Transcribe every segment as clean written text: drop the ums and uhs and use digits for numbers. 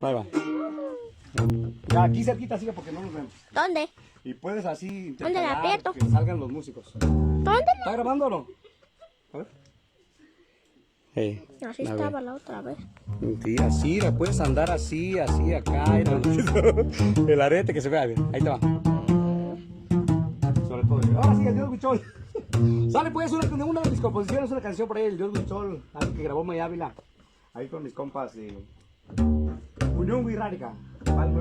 Ahí va. Ya, aquí cerquita sigue porque no nos vemos. ¿Dónde? Y puedes así ¿Dónde la aprieto? que salgan los músicos. ¿Dónde? ¿Está grabando o no? A ver. Así estaba la otra vez. Sí, así, la puedes andar así, así, acá. El arete que se vea bien. Ahí te va. Sobre todo. Ahora sí, el Dios Huichol. Sale pues una de mis composiciones, una canción por ahí, el Dios Huichol, algo que grabó May Ávila. Ahí con mis compas de Unión Guirrárica. Papi,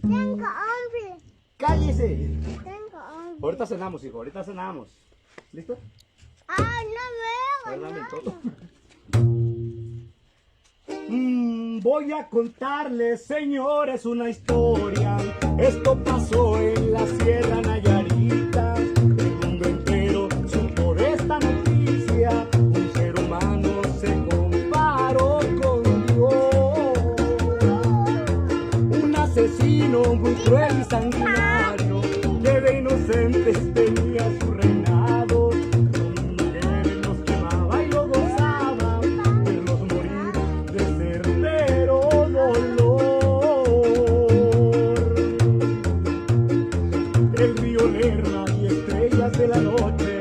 tengo hambre. ¡Cállese! Tengo hambre. Ahorita cenamos, hijo, ahorita cenamos. ¿Listo? Ah, no veo. Dame el todo. Voy a contarles, señores, una historia. Esto pasó en la Sierra Nayarita. El mundo entero supo de esta noticia. Un ser humano se comparó con Dios. Un asesino muy cruel y sanguinario que de inocentes tenía su reinado. Con mujeres los quemaba y lo gozaba, verlos morir de certero dolor. El río Lerma y estrellas de la noche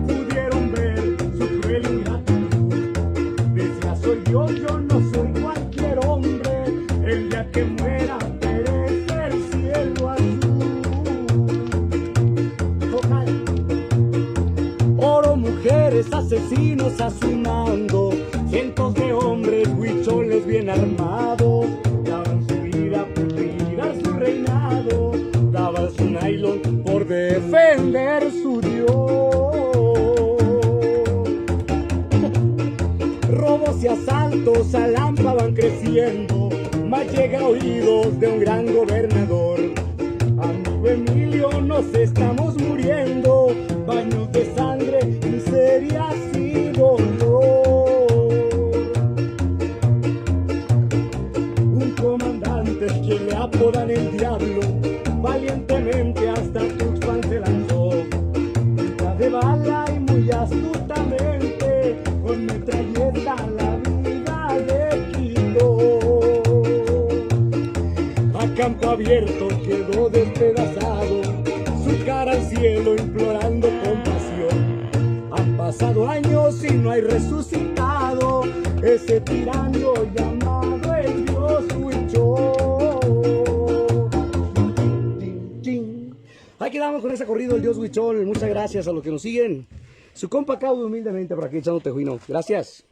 pudieron ver su cruel ingratitud. Decía: soy Dios, yo no soy cualquier hombre, el día que muera perece el cielo azul. Ojalá. Oro, mujeres, asesinos a su mando, cientos de hombres huicholes bien armados, daban su vida por cuidar su reinado, daban su nylon por defender su Dios. Robos y asaltos a Lampa van creciendo, mas llega a oídos de un gran gobernador. Amigo Emilio, nos estamos muriendo, baños de sangre, miserias y dolor. Un comandante que le apodan el diablo, valientemente hasta Tuxpan se lanzó. Punta de bala y muy astutamente, con metralleta la vida le quitó. A campo abierto quedó despedazado, su cara al cielo implorando compasión. Han pasado años y no hay resucitado ese tirano llamado el Dios Huichol. Ahí quedamos con ese corrido, el Dios Huichol. Muchas gracias a los que nos siguen. Su compa Caudo humildemente por aquí echando tejuino. Gracias.